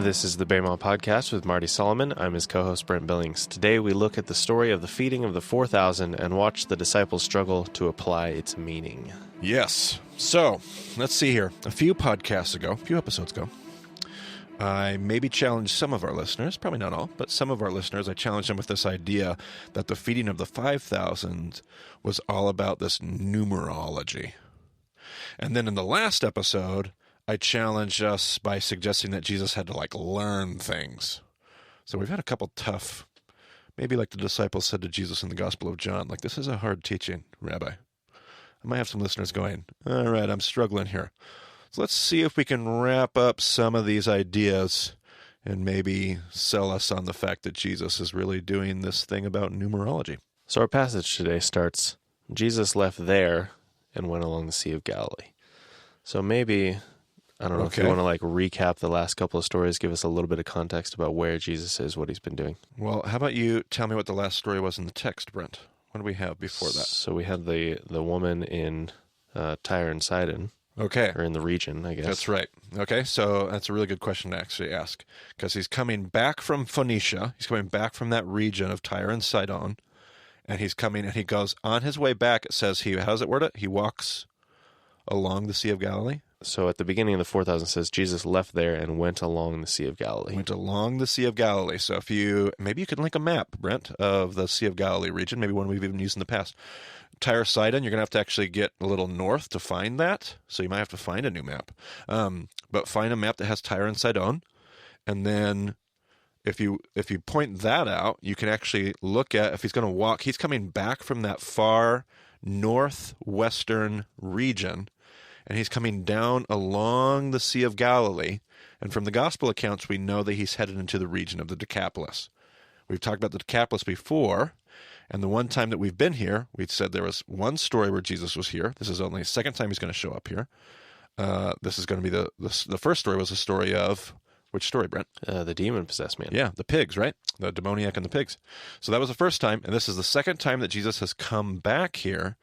This is the Baymal Podcast with Marty Solomon. I'm his co-host, Brent Billings. Today we look at the story of the feeding of the 4,000 and watch the disciples struggle to apply its meaning. Yes. So, let's see here. A few episodes ago, I maybe challenged some of our listeners, probably not all, but some of our listeners, I challenged them with this idea that the feeding of the 5,000 was all about this numerology. And then in the last episode, I challenged us by suggesting that Jesus had to, learn things. So we've had a couple tough, maybe like the disciples said to Jesus in the Gospel of John, this is a hard teaching, Rabbi. I might have some listeners going, all right, I'm struggling here. So let's see if we can wrap up some of these ideas and maybe sell us on the fact that Jesus is really doing this thing about numerology. So our passage today starts, Jesus left there and went along the Sea of Galilee. So maybe, I don't know if you want to recap the last couple of stories, give us a little bit of context about where Jesus is, what he's been doing. Well, how about you tell me what the last story was in the text, Brent? What do we have before that? So we had the woman in Tyre and Sidon. Okay. Or in the region, I guess. That's right. Okay, so that's a really good question to actually ask, because he's coming back from Phoenicia. He's coming back from that region of Tyre and Sidon, and he's coming, and he goes, on his way back, it says, how does it word it? He walks along the Sea of Galilee? So at the beginning of the 4,000 says, Jesus left there and went along the Sea of Galilee. Went along the Sea of Galilee. So maybe you could link a map, Brent, of the Sea of Galilee region, maybe one we've even used in the past. Tyre, Sidon, you're going to have to actually get a little north to find that, so you might have to find a new map. But find a map that has Tyre and Sidon, and then if you point that out, you can actually look at, if he's going to walk, he's coming back from that far northwestern region, and he's coming down along the Sea of Galilee, and from the gospel accounts, we know that he's headed into the region of the Decapolis. We've talked about the Decapolis before, and the one time that we've been here, we said there was one story where Jesus was here. This is only the second time he's going to show up here. This is going to be the first story was the story of, which story, Brent? The demon-possessed man. Yeah, the pigs, right? The demoniac and the pigs. So that was the first time, and this is the second time that Jesus has come back here,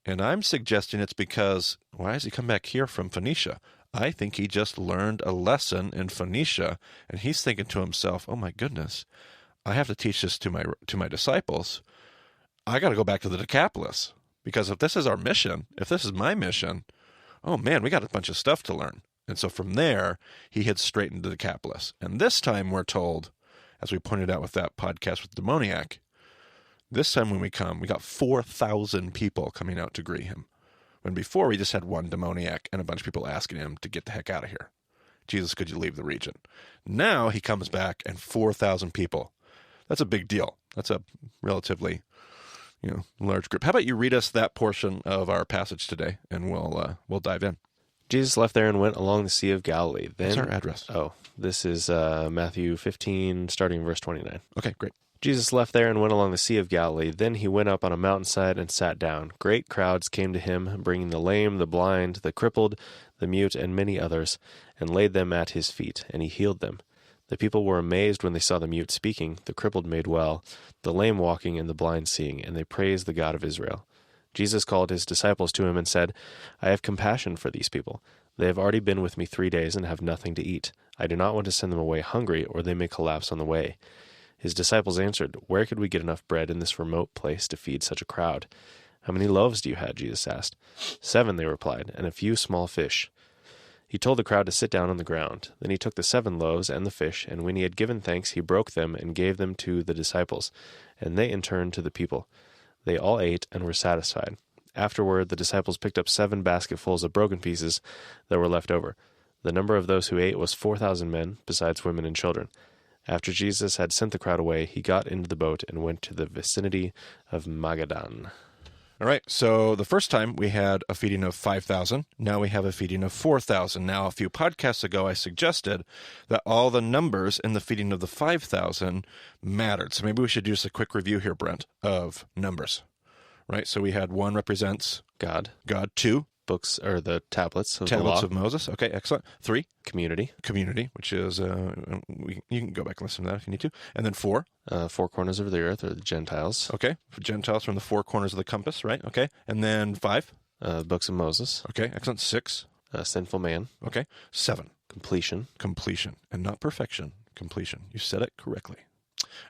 and I'm suggesting it's because, why has he come back here from Phoenicia? I think he just learned a lesson in Phoenicia, and he's thinking to himself, oh my goodness, I have to teach this to my disciples. I got to go back to the Decapolis, because if this is our mission, if this is my mission, oh man, we got a bunch of stuff to learn. And so from there, he heads straight into the Decapolis. And this time we're told, as we pointed out with that podcast with the demoniac, this time when we come, we got 4,000 people coming out to greet him. When before we just had one demoniac and a bunch of people asking him to get the heck out of here. Jesus, could you leave the region? Now he comes back and 4,000 people. That's a big deal. That's a relatively, large group. How about you read us that portion of our passage today, and we'll dive in. Jesus left there and went along the Sea of Galilee. What's our address? Oh, this is Matthew 15, starting verse 29. Okay, great. Jesus left there and went along the Sea of Galilee. Then he went up on a mountainside and sat down. Great crowds came to him, bringing the lame, the blind, the crippled, the mute, and many others, and laid them at his feet, and he healed them. The people were amazed when they saw the mute speaking, the crippled made well, the lame walking, and the blind seeing, and they praised the God of Israel. Jesus called his disciples to him and said, I have compassion for these people. They have already been with me 3 days and have nothing to eat. I do not want to send them away hungry, or they may collapse on the way. His disciples answered, Where could we get enough bread in this remote place to feed such a crowd? How many loaves do you have? Jesus asked. 7, they replied, and a few small fish. He told the crowd to sit down on the ground. Then he took the 7 loaves and the fish, and when he had given thanks, he broke them and gave them to the disciples, and they in turn to the people. They all ate and were satisfied. Afterward, the disciples picked up 7 basketfuls of broken pieces that were left over. The number of those who ate was 4,000 men, besides women and children. After Jesus had sent the crowd away, he got into the boat and went to the vicinity of Magadan. All right, so the first time we had a feeding of 5,000. Now we have a feeding of 4,000. Now, a few podcasts ago, I suggested that all the numbers in the feeding of the 5,000 mattered. So maybe we should do just a quick review here, Brent, of numbers. Right, so we had 1 represents God. 2. Books, or the tablets of the law. Tablets of Moses. Okay, excellent. 3. Community, which is, you can go back and listen to that if you need to. And then 4. 4 corners of the earth, or the Gentiles. Okay, for Gentiles from the 4 corners of the compass, right? Okay, and then 5. Books of Moses. Okay, excellent. 6. Sinful man. Okay, 7. Completion. Completion, and not perfection. Completion. You said it correctly.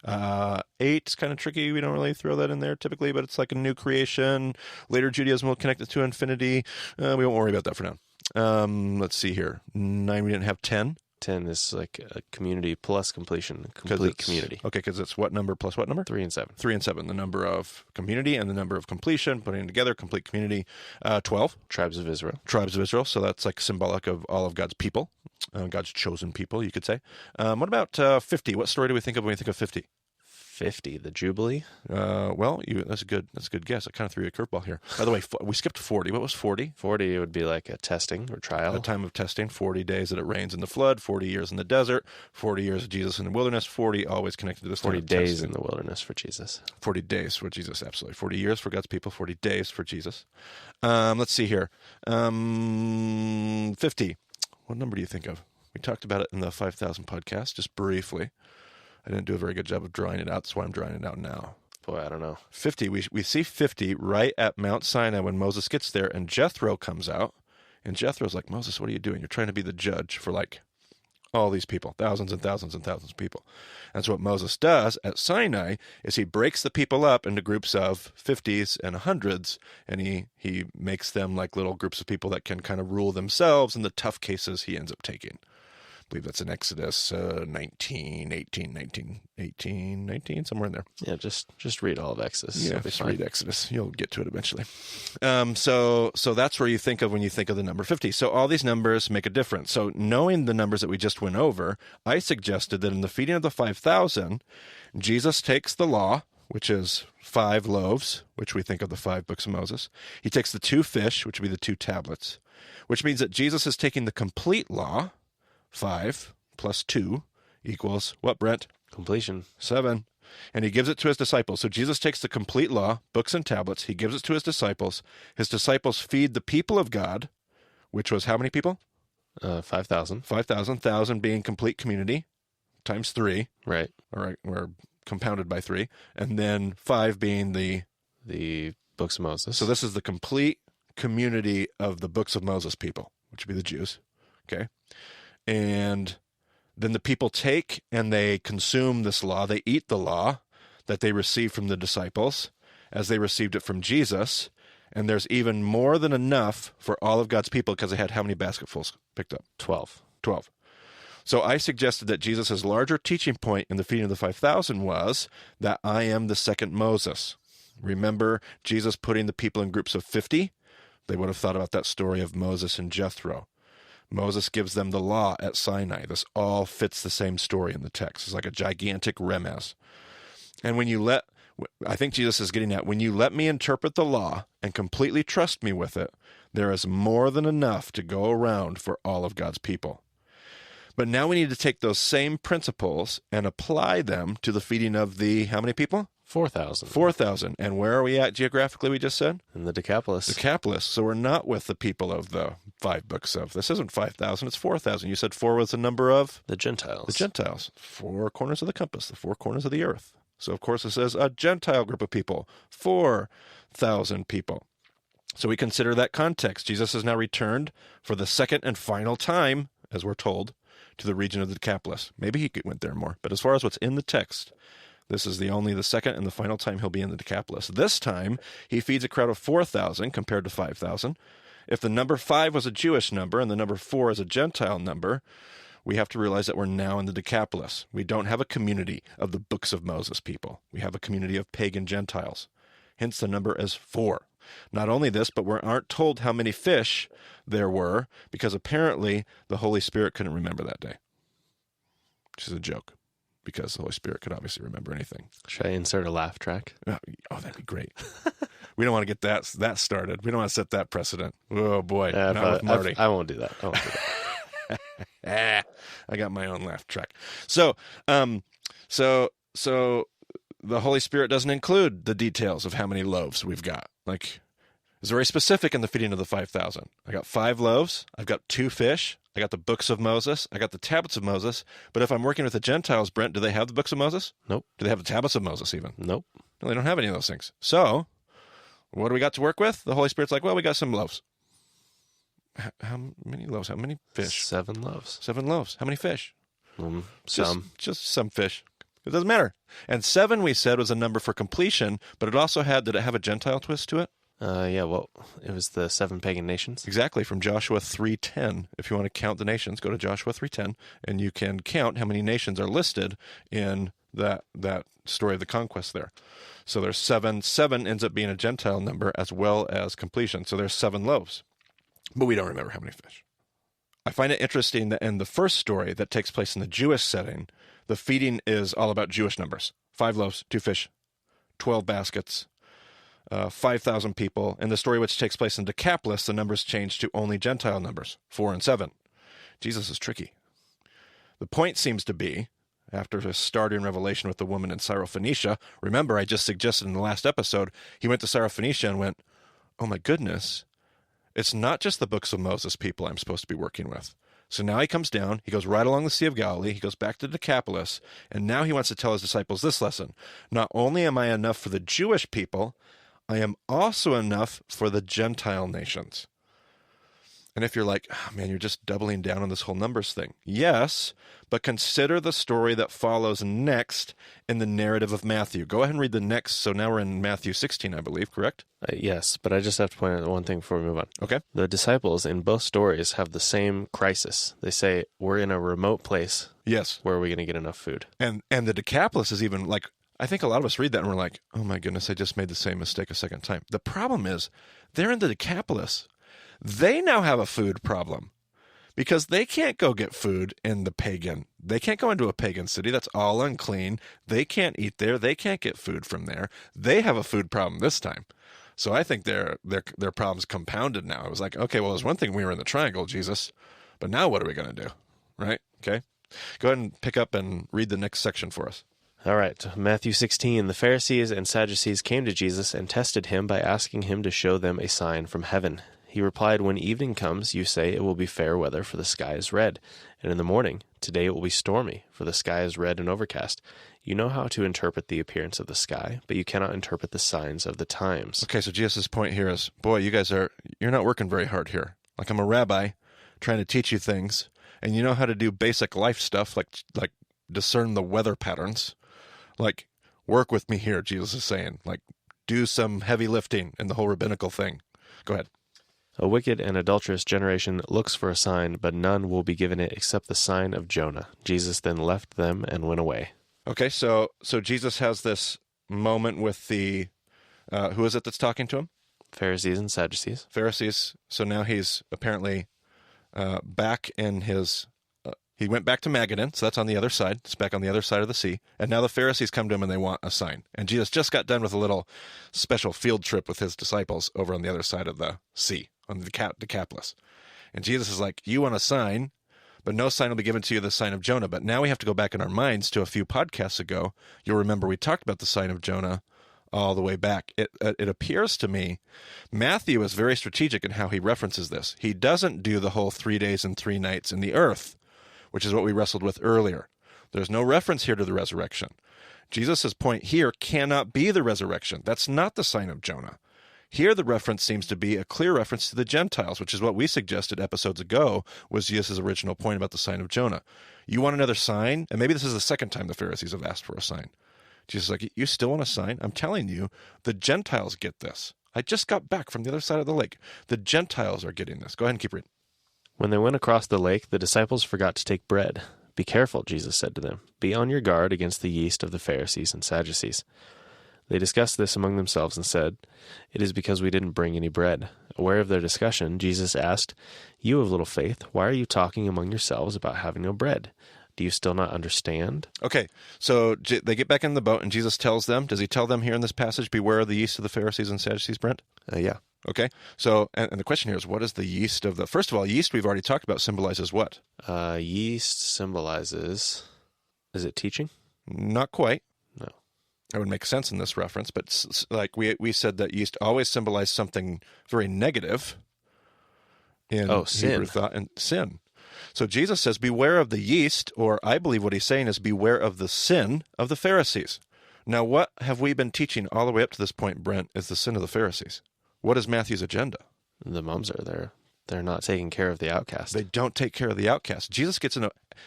8 is kind of tricky. We don't really throw that in there typically, but it's like a new creation. Later Judaism will connect it to infinity. We won't worry about that for now. Let's see here. 9, we didn't have 10. 10 is like a community plus completion, complete community. Okay, because it's what number plus what number? 3 and 7. 3 and 7, the number of community and the number of completion, putting together, complete community. 12. Tribes of Israel. Tribes of Israel, so that's like symbolic of all of God's people, God's chosen people, you could say. What about 50? What story do we think of when we think of 50? 50, the Jubilee. That's a good guess. I kind of threw you a curveball here. By the way, we skipped 40. What was 40? 40 would be like a testing or trial. A time of testing, 40 days that it rains in the flood, 40 years in the desert, 40 years of Jesus in the wilderness, 40 always connected to this 40 time of days testing. in the wilderness for Jesus. 40 days for Jesus, absolutely. 40 years for God's people, 40 days for Jesus. Let's see here. 50. What number do you think of? We talked about it in the 5,000 podcast, just briefly. I didn't do a very good job of drawing it out. That's why I'm drawing it out now. Boy, I don't know. 50. We see 50 right at Mount Sinai when Moses gets there, and Jethro comes out. And Jethro's like, Moses, what are you doing? You're trying to be the judge for like all these people, thousands and thousands and thousands of people. And so what Moses does at Sinai is he breaks the people up into groups of 50s and 100s, and he makes them like little groups of people that can kind of rule themselves, and the tough cases he ends up taking. I believe that's in Exodus 19, 18, 19, 18, 19, somewhere in there. Yeah, just read all of Exodus. Yeah, just read Exodus. You'll get to it eventually. So that's where you think of when you think of the number 50. So all these numbers make a difference. So knowing the numbers that we just went over, I suggested that in the feeding of the 5,000, Jesus takes the law, which is 5 loaves, which we think of the 5 books of Moses. He takes the 2 fish, which would be the 2 tablets, which means that Jesus is taking the complete law. 5 plus 2 equals what, Brent? Completion. 7. And he gives it to his disciples. So Jesus takes the complete law, books and tablets. He gives it to his disciples. His disciples feed the people of God, which was how many people? 5,000. 5,000. 1,000 being complete community times 3. Right. All right. We're compounded by 3. And then 5 being the books of Moses. So this is the complete community of the books of Moses people, which would be the Jews. Okay. And then the people take and they consume this law. They eat the law that they received from the disciples as they received it from Jesus. And there's even more than enough for all of God's people because they had how many basketfuls picked up? 12. 12. So I suggested that Jesus' larger teaching point in the feeding of the 5,000 was that I am the second Moses. Remember Jesus putting the people in groups of 50? They would have thought about that story of Moses and Jethro. Moses gives them the law at Sinai. This all fits the same story in the text. It's like a gigantic remez. And I think Jesus is getting at, when you let me interpret the law and completely trust me with it, there is more than enough to go around for all of God's people. But now we need to take those same principles and apply them to the feeding of the, how many people? 4,000. 4,000. And where are we at geographically, we just said? In the Decapolis. Decapolis. So we're not with the people of the 5 books of. This isn't 5,000, it's 4,000. You said 4 was the number of? The Gentiles. The Gentiles. 4 corners of the compass, the 4 corners of the earth. So, of course, it says a Gentile group of people, 4,000 people. So we consider that context. Jesus has now returned for the second and final time, as we're told, to the region of the Decapolis. Maybe he went there more. But as far as what's in the text, this is the second and the final time he'll be in the Decapolis. This time, he feeds a crowd of 4,000 compared to 5,000. If the number 5 was a Jewish number and the number 4 is a Gentile number, we have to realize that we're now in the Decapolis. We don't have a community of the books of Moses people. We have a community of pagan Gentiles. Hence, the number is 4. Not only this, but we aren't told how many fish there were, because apparently the Holy Spirit couldn't remember that day. Which is a joke, because the Holy Spirit could obviously remember anything. Should I insert a laugh track? Oh, that'd be great. We don't want to get that started. We don't want to set that precedent. Oh, boy. Not with Marty. I won't do that. I got my own laugh track. So the Holy Spirit doesn't include the details of how many loaves we've got. Like, it's very specific in the feeding of the 5,000. I got 5 loaves. I've got 2 fish. I got the books of Moses. I got the tablets of Moses. But if I'm working with the Gentiles, Brent, do they have the books of Moses? Nope. Do they have the tablets of Moses even? Nope. No, they don't have any of those things. So what do we got to work with? The Holy Spirit's like, well, we got some loaves. How many loaves? How many fish? 7 loaves. 7 loaves. How many fish? Some. Just some fish. It doesn't matter. And 7, we said, was a number for completion, but it also did it have a Gentile twist to it? Yeah, well, it was the 7 pagan nations. Exactly, from Joshua 3:10. If you want to count the nations, go to Joshua 3:10, and you can count how many nations are listed in that story of the conquest there. So there's 7. 7 ends up being a Gentile number as well as completion. So there's 7 loaves. But we don't remember how many fish. I find it interesting that in the first story that takes place in the Jewish setting, the feeding is all about Jewish numbers. 5 loaves, 2 fish, 12 baskets, 5,000 people. In the story which takes place in Decapolis, the numbers change to only Gentile numbers, 4 and 7. Jesus is tricky. The point seems to be, after his starting revelation with the woman in Syrophoenicia, remember I just suggested in the last episode, he went to Syrophoenicia and went, oh my goodness, it's not just the books of Moses people I'm supposed to be working with. So now he comes down, he goes right along the Sea of Galilee, he goes back to Decapolis, and now he wants to tell his disciples this lesson. Not only am I enough for the Jewish people, I am also enough for the Gentile nations. And if you're like, oh, man, you're just doubling down on this whole numbers thing. Yes, but consider the story that follows next in the narrative of Matthew. Go ahead and read the next. So now we're in Matthew 16, I believe, correct? Yes, but I just have to point out one thing before we move on. Okay. The disciples in both stories have the same crisis. They say, we're in a remote place. Yes. Where are we going to get enough food? And the Decapolis is even like, I think a lot of us read that and we're like, oh my goodness, I just made the same mistake a second time. The problem is, they're in the Decapolis. They now have a food problem because they can't go get food in the pagan. They can't go into a pagan city. That's all unclean. They can't eat there. They can't get food from there. They have a food problem this time. So I think their problem's compounded now. It was like, okay, well, there's one thing we were in the triangle, Jesus, but now what are we going to do? Right? Okay. Go ahead and pick up and read the next section for us. All right, Matthew 16. The Pharisees and Sadducees came to Jesus and tested him by asking him to show them a sign from heaven. He replied, when evening comes, you say it will be fair weather, for the sky is red. And in the morning, today it will be stormy, for the sky is red and overcast. You know how to interpret the appearance of the sky, but you cannot interpret the signs of the times. Okay, so Jesus' point here is, boy, you're not working very hard here. Like, I'm a rabbi trying to teach you things, and you know how to do basic life stuff, like discern the weather patterns. Like, work with me here, Jesus is saying. Like, do some heavy lifting in the whole rabbinical thing. Go ahead. A wicked and adulterous generation looks for a sign, but none will be given it except the sign of Jonah. Jesus then left them and went away. Okay, so Jesus has this moment with the, who is it that's talking to him? Pharisees and Sadducees. Pharisees. So now he's apparently back in his, he went back to Magadan, so that's on the other side. It's back on the other side of the sea. And now the Pharisees come to him and they want a sign. And Jesus just got done with a little special field trip with his disciples over on the other side of the sea, on the Decapolis. And Jesus is like, you want a sign, but no sign will be given to you, the sign of Jonah. But now we have to go back in our minds to a few podcasts ago. You'll remember we talked about the sign of Jonah all the way back. It appears to me Matthew is very strategic in how he references this. He doesn't do the whole 3 days and 3 nights in the earth, which is what we wrestled with earlier. There's no reference here to the resurrection. Jesus' point here cannot be the resurrection. That's not the sign of Jonah. Here the reference seems to be a clear reference to the Gentiles, which is what we suggested episodes ago was Jesus' original point about the sign of Jonah. You want another sign? And maybe this is the second time the Pharisees have asked for a sign. Jesus is like, you still want a sign? I'm telling you, the Gentiles get this. I just got back from the other side of the lake. The Gentiles are getting this. Go ahead and keep reading. When they went across the lake, the disciples forgot to take bread. Be careful, Jesus said to them. Be on your guard against the yeast of the Pharisees and Sadducees. They discussed this among themselves and said, it is because we didn't bring any bread. Aware of their discussion, Jesus asked, you have little faith, why are you talking among yourselves about having no bread? Do you still not understand? Okay, so they get back in the boat and Jesus tells them, does he tell them here in this passage, beware of the yeast of the Pharisees and Sadducees, Brent? Yeah. Okay, so, and the question here is, what is the yeast of the, first of all, yeast we've already talked about symbolizes what? Yeast symbolizes, is it teaching? Not quite. No. That would make sense in this reference, but like we said that yeast always symbolized something very negative in sin. Hebrew thought, and sin. So Jesus says, beware of the yeast, or I believe what he's saying is beware of the sin of the Pharisees. Now, what have we been teaching all the way up to this point, Brent, is the sin of the Pharisees? What is Matthew's agenda? The mums are They're not taking care of the outcast. They don't take care of the outcast.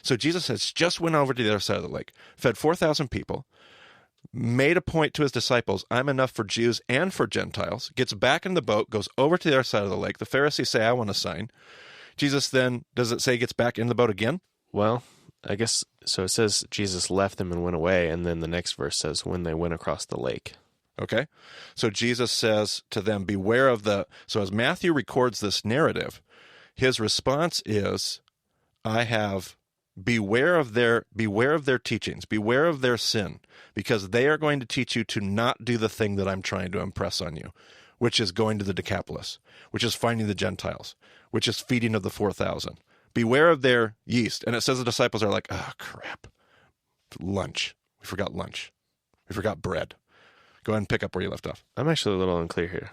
So Jesus has just went over to the other side of the lake, fed 4,000 people, made a point to his disciples, I'm enough for Jews and for Gentiles, gets back in the boat, goes over to the other side of the lake. The Pharisees say, I want a sign. Jesus then, does it say gets back in the boat again? Well, I guess, so it says Jesus left them and went away, and then the next verse says when they went across the lake. Okay. So Jesus says to them, beware of so as Matthew records this narrative, his response is, beware of their teachings, beware of their sin, because they are going to teach you to not do the thing that I'm trying to impress on you, which is going to the Decapolis, which is finding the Gentiles, which is feeding of the 4,000. Beware of their yeast. And it says the disciples are like, oh, crap. Lunch. We forgot lunch. We forgot bread. Go ahead and pick up where you left off. I'm actually a little unclear here.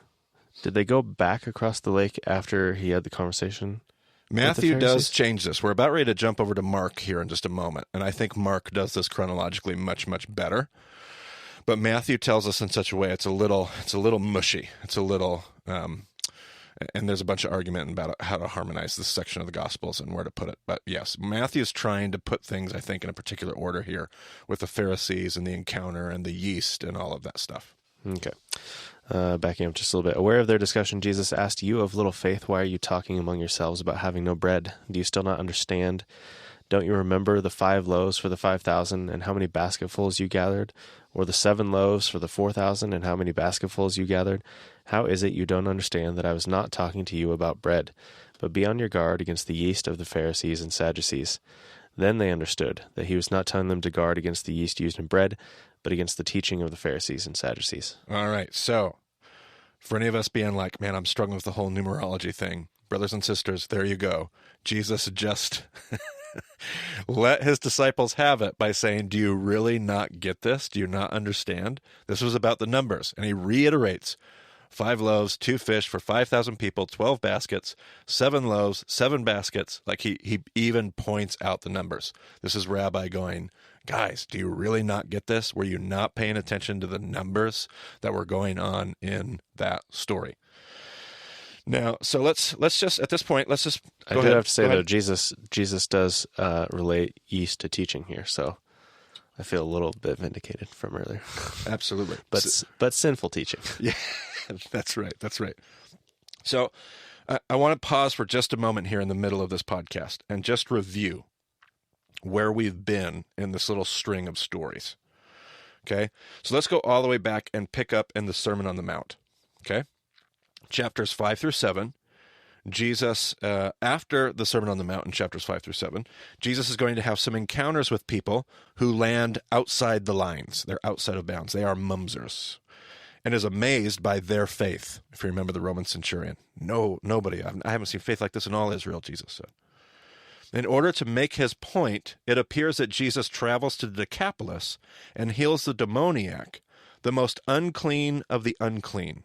Did they go back across the lake after he had the conversation? Matthew does change this. We're about ready to jump over to Mark here in just a moment, and I think Mark does this chronologically much, much better. But Matthew tells us in such a way it's a little mushy. It's a little, and there's a bunch of argument about how to harmonize this section of the Gospels and where to put it. But yes, Matthew's trying to put things, I think, in a particular order here with the Pharisees and the encounter and the yeast and all of that stuff. Okay. Backing up just a little bit. Aware of their discussion, Jesus asked, you of little faith, why are you talking among yourselves about having no bread? Do you still not understand? Don't you remember the 5 loaves for the 5,000 and how many basketfuls you gathered? Or the 7 loaves for the 4,000 and how many basketfuls you gathered? How is it you don't understand that I was not talking to you about bread? But be on your guard against the yeast of the Pharisees and Sadducees. Then they understood that he was not telling them to guard against the yeast used in bread, but against the teaching of the Pharisees and Sadducees. All right, so for any of us being like, man, I'm struggling with the whole numerology thing, brothers and sisters, there you go. Jesus just let his disciples have it by saying, do you really not get this? Do you not understand? This was about the numbers. And he reiterates, 5 loaves, 2 fish for 5,000 people, 12 baskets, 7 loaves, 7 baskets. Like he even points out the numbers. This is Rabbi going, guys, do you really not get this? Were you not paying attention to the numbers that were going on in that story? Now, so let's just, at this point, let's just I do have to say, though, Jesus does relate yeast to teaching here, so I feel a little bit vindicated from earlier. Absolutely. But sinful teaching. Yeah, that's right. That's right. So I want to pause for just a moment here in the middle of this podcast and just review where we've been in this little string of stories. Okay? So let's go all the way back and pick up in the Sermon on the Mount. Okay? Chapters 5 through 7. Jesus, after the Sermon on the Mount in chapters 5 through 7, Jesus is going to have some encounters with people who land outside the lines. They're outside of bounds. They are mumsers. And is amazed by their faith. If you remember the Roman centurion. Nobody. I haven't seen faith like this in all Israel, Jesus said. In order to make his point, it appears that Jesus travels to the Decapolis and heals the demoniac, the most unclean of the unclean.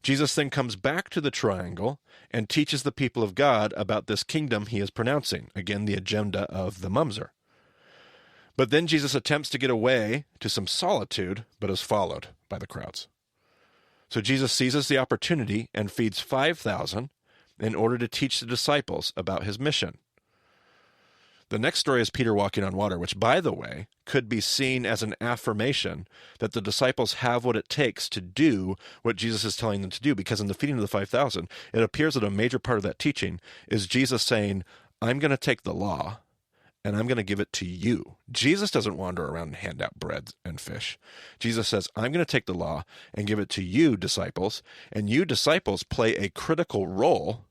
Jesus then comes back to the triangle and teaches the people of God about this kingdom he is pronouncing. Again, the agenda of the mumser. But then Jesus attempts to get away to some solitude, but is followed by the crowds. So Jesus seizes the opportunity and feeds 5,000 in order to teach the disciples about his mission. The next story is Peter walking on water, which, by the way, could be seen as an affirmation that the disciples have what it takes to do what Jesus is telling them to do, because in the feeding of the 5,000, it appears that a major part of that teaching is Jesus saying, I'm going to take the law and I'm going to give it to you. Jesus doesn't wander around and hand out bread and fish. Jesus says, I'm going to take the law and give it to you, disciples, and you, disciples, play a critical role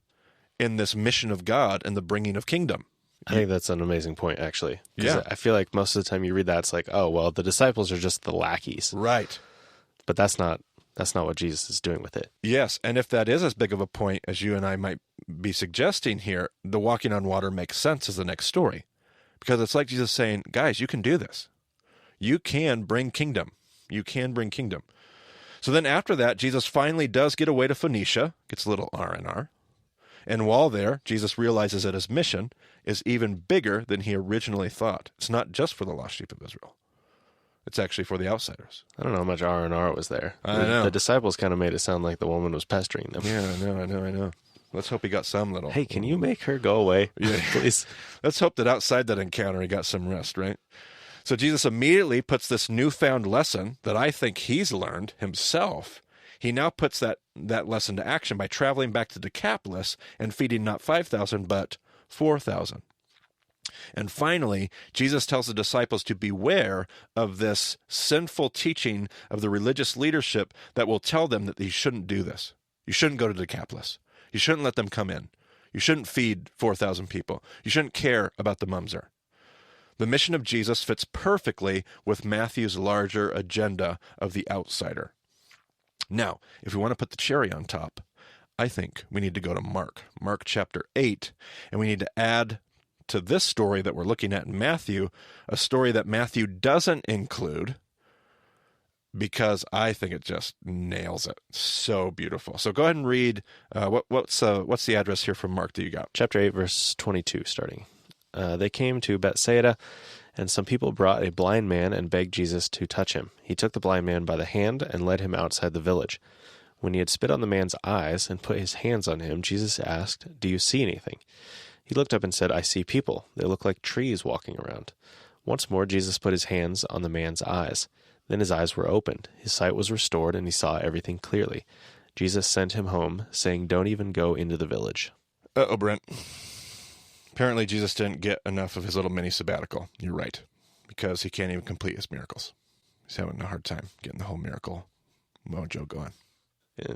in this mission of God and the bringing of kingdom. I think that's an amazing point, actually. Yeah. I feel like most of the time you read that, it's like, oh, well, the disciples are just the lackeys. Right. But that's not what Jesus is doing with it. Yes, and if that is as big of a point as you and I might be suggesting here, the walking on water makes sense as the next story. Because it's like Jesus saying, guys, you can do this. You can bring kingdom. You can bring kingdom. So then after that, Jesus finally does get away to Phoenicia, gets a little R&R. And while there, Jesus realizes that his mission is even bigger than he originally thought. It's not just for the lost sheep of Israel. It's actually for the outsiders. I don't know how much R&R was there. I know. The disciples kind of made it sound like the woman was pestering them. Yeah, I know. Let's hope he got some little. Hey, can you make her go away? Yeah. Please. Let's hope that outside that encounter he got some rest, right? So Jesus immediately puts this newfound lesson that I think he's learned himself. He now puts that lesson to action by traveling back to Decapolis and feeding not 5,000, but 4,000. And finally, Jesus tells the disciples to beware of this sinful teaching of the religious leadership that will tell them that you shouldn't do this. You shouldn't go to Decapolis. You shouldn't let them come in. You shouldn't feed 4,000 people. You shouldn't care about the mumser. The mission of Jesus fits perfectly with Matthew's larger agenda of the outsider. Now, if we want to put the cherry on top, I think we need to go to Mark chapter 8, and we need to add to this story that we're looking at in Matthew, a story that Matthew doesn't include, because I think it just nails it. So beautiful. So go ahead and read. What's the address here from Mark that you got? Chapter 8, verse 22, starting. They came to Bethsaida, and some people brought a blind man and begged Jesus to touch him. He took the blind man by the hand and led him outside the village. When he had spit on the man's eyes and put his hands on him, Jesus asked, "Do you see anything?" He looked up and said, "I see people. They look like trees walking around." Once more Jesus put his hands on the man's eyes. Then his eyes were opened. His sight was restored, and he saw everything clearly. Jesus sent him home, saying, "Don't even go into the village." Uh-oh, Brent. Apparently Jesus didn't get enough of his little mini sabbatical. You're right. Because he can't even complete his miracles. He's having a hard time getting the whole miracle mojo going.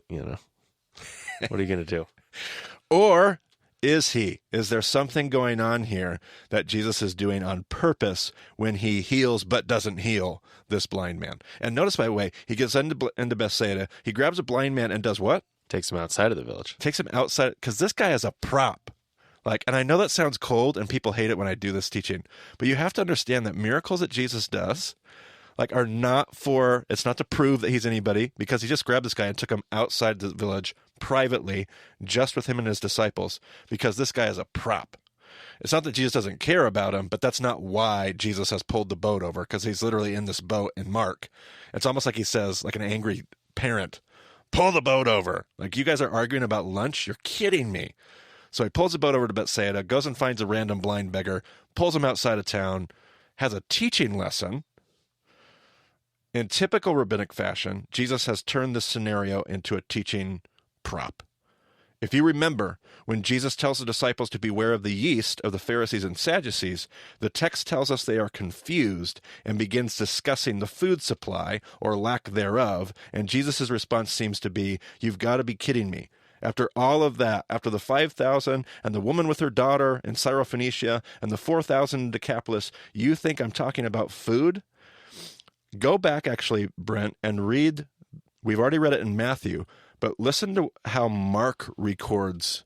You know, what are you going to do? Or is he? Is there something going on here that Jesus is doing on purpose when he heals but doesn't heal this blind man? And notice, by the way, he gets into Bethsaida. He grabs a blind man and does what? Takes him outside of the village. Takes him outside, because this guy is a prop. And I know that sounds cold and people hate it when I do this teaching, but you have to understand that miracles that Jesus does, are not it's not to prove that he's anybody, because he just grabbed this guy and took him outside the village privately, just with him and his disciples, because this guy is a prop. It's not that Jesus doesn't care about him, but that's not why Jesus has pulled the boat over, because he's literally in this boat in Mark. It's almost like he says, like an angry parent, "Pull the boat over. You guys are arguing about lunch? You're kidding me." So he pulls the boat over to Bethsaida, goes and finds a random blind beggar, pulls him outside of town, has a teaching lesson. In typical rabbinic fashion, Jesus has turned this scenario into a teaching prop. If you remember, when Jesus tells the disciples to beware of the yeast of the Pharisees and Sadducees, the text tells us they are confused and begins discussing the food supply or lack thereof, and Jesus' response seems to be, "You've got to be kidding me. After all of that, after the 5,000 and the woman with her daughter in Syrophoenicia and the 4,000 in Decapolis, you think I'm talking about food?" Go back, actually, Brent, and read. We've already read it in Matthew, but listen to how Mark records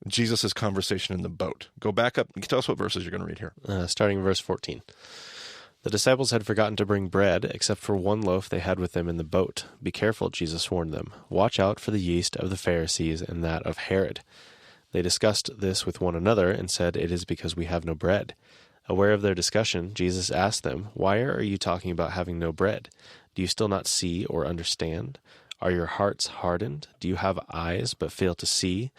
Jesus' conversation in the boat. Go back up and tell us what verses you're going to read here. Starting in verse 14. The disciples had forgotten to bring bread, except for one loaf they had with them in the boat. "Be careful," Jesus warned them. "Watch out for the yeast of the Pharisees and that of Herod." They discussed this with one another and said, "It is because we have no bread." Aware of their discussion, Jesus asked them, "Why are you talking about having no bread? Do you still not see or understand? Are your hearts hardened? Do you have eyes but fail to see,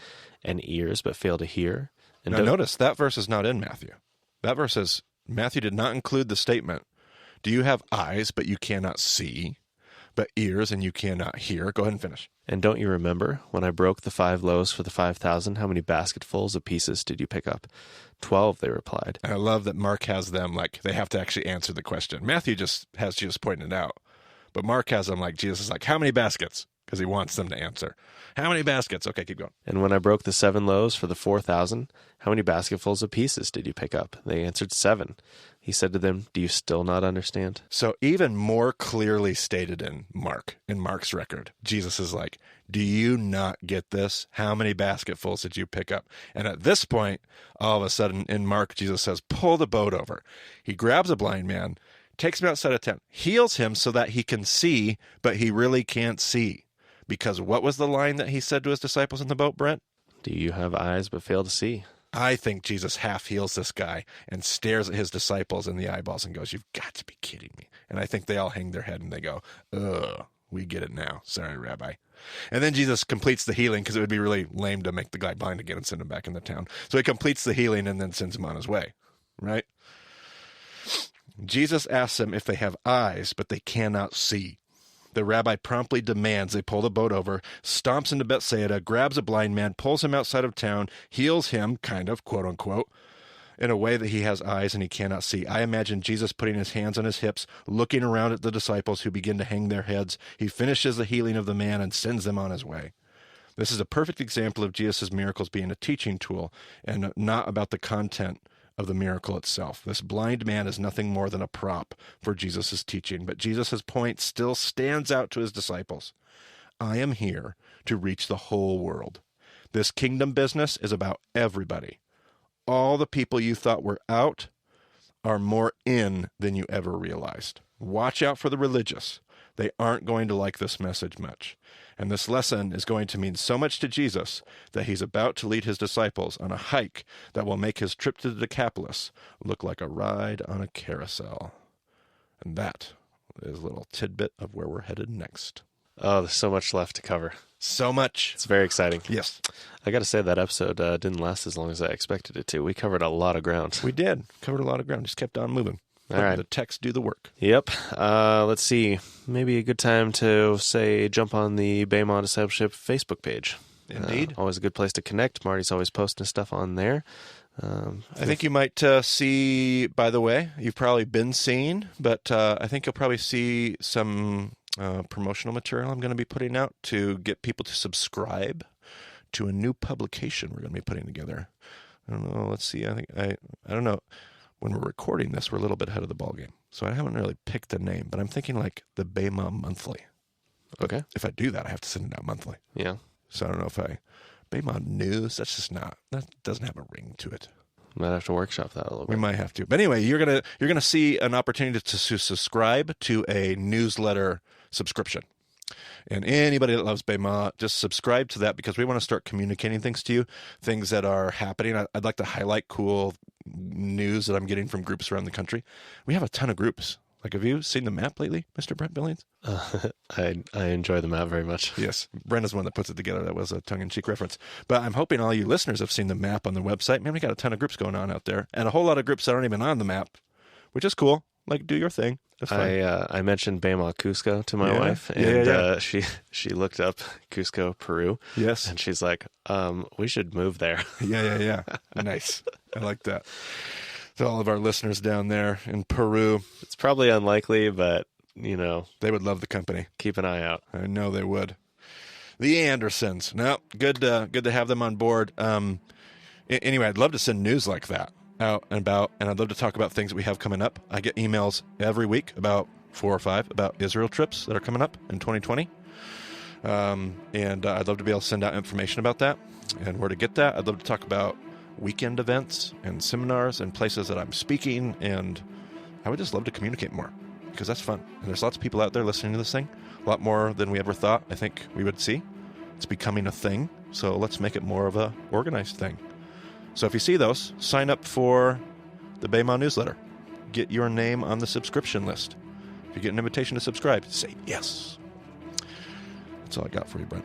and ears but fail to hear?" And now notice, that verse is not in Matthew. That verse is, Matthew did not include the statement, "Do you have eyes but you cannot see, but ears and you cannot hear?" Go ahead and finish. "And don't you remember, when I broke the 5 loaves for the 5,000, how many basketfuls of pieces did you pick up?" 12, they replied. And I love that Mark has them they have to actually answer the question. Matthew just has Jesus pointing it out. But Mark has them Jesus is "How many baskets?" Because he wants them to answer. "How many baskets?" Okay, keep going. "And when I broke the 7 loaves for the 4,000, how many basketfuls of pieces did you pick up?" They answered, 7. He said to them, "Do you still not understand?" So even more clearly stated in Mark's record, Jesus is "Do you not get this? How many basketfuls did you pick up?" And at this point, all of a sudden in Mark, Jesus says, "Pull the boat over." He grabs a blind man, takes him outside of town, heals him so that he can see, but he really can't see. Because what was the line that he said to his disciples in the boat, Brent? "Do you have eyes but fail to see?" I think Jesus half heals this guy and stares at his disciples in the eyeballs and goes, "You've got to be kidding me." And I think they all hang their head and they go, "Ugh, we get it now. Sorry, Rabbi." And then Jesus completes the healing because it would be really lame to make the guy blind again and send him back into town. So he completes the healing and then sends him on his way, right? Jesus asks them if they have eyes, but they cannot see. The rabbi promptly demands they pull the boat over, stomps into Bethsaida, grabs a blind man, pulls him outside of town, heals him, kind of, quote unquote, in a way that he has eyes and he cannot see. I imagine Jesus putting his hands on his hips, looking around at the disciples who begin to hang their heads. He finishes the healing of the man and sends them on his way. This is a perfect example of Jesus' miracles being a teaching tool and not about the content of the miracle itself. This blind man is nothing more than a prop for Jesus' teaching, but Jesus' point still stands out to his disciples. I am here to reach the whole world. This kingdom business is about everybody. All the people you thought were out are more in than you ever realized. Watch out for the religious. They aren't going to like this message much. And this lesson is going to mean so much to Jesus that he's about to lead his disciples on a hike that will make his trip to the Decapolis look like a ride on a carousel. And that is a little tidbit of where we're headed next. Oh, there's so much left to cover. So much. It's very exciting. Yes. I got to say that episode didn't last as long as I expected it to. We covered a lot of ground. We did. Covered a lot of ground. Just kept on moving. All right. The text do the work. Yep. Let's see. Maybe a good time to, say, jump on the Baymont Discipleship Facebook page. Indeed. Always a good place to connect. Marty's always posting stuff on there. I think you might see, by the way, you've probably been seeing, but I think you'll probably see some promotional material I'm going to be putting out to get people to subscribe to a new publication we're going to be putting together. I don't know. Let's see. I don't know. When we're recording this, we're a little bit ahead of the ballgame. So I haven't really picked a name, but I'm thinking like the Bema Monthly. Okay. If I do that, I have to send it out monthly. Yeah. So I don't know if Bema News, that's just not, that doesn't have a ring to it. Might have to workshop that a little bit. We might have to. But anyway, you're gonna see an opportunity to subscribe to a newsletter subscription. And anybody that loves Bema, just subscribe to that because we want to start communicating things to you, things that are happening. I'd like to highlight cool news that I'm getting from groups around the country. We have a ton of groups. Like, have you seen the map lately, Mr. Brent Billings? I enjoy the map very much. Yes. Brent is one that puts it together. That was a tongue-in-cheek reference. But I'm hoping all you listeners have seen the map on the website. Man, we got a ton of groups going on out there. And a whole lot of groups that aren't even on the map, which is cool. Like, do your thing. That's fine. I mentioned Bema, Cusco to my wife, and she looked up Cusco, Peru. Yes. And she's like, we should move there. Yeah. Nice. I like that. To all of our listeners down there in Peru. It's probably unlikely, but, they would love the company. Keep an eye out. I know they would. The Andersons. No, good to have them on board. Anyway, I'd love to send news like that out and about, and I'd love to talk about things that we have coming up. I get emails every week, about 4 or 5, about Israel trips that are coming up in 2020. And I'd love to be able to send out information about that and where to get that. I'd love to talk about weekend events and seminars and places that I'm speaking, and I would just love to communicate more because that's fun. And there's lots of people out there listening to this thing, a lot more than we ever thought I think we would see. It's becoming a thing, so let's make it more of a organized thing. So if you see those, sign up for the Bema newsletter. Get your name on the subscription list. If you get an invitation to subscribe, say yes. That's all I got for you, Brent.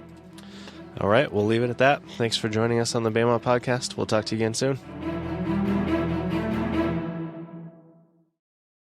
All right, we'll leave it at that. Thanks for joining us on the Bema podcast. We'll talk to you again soon.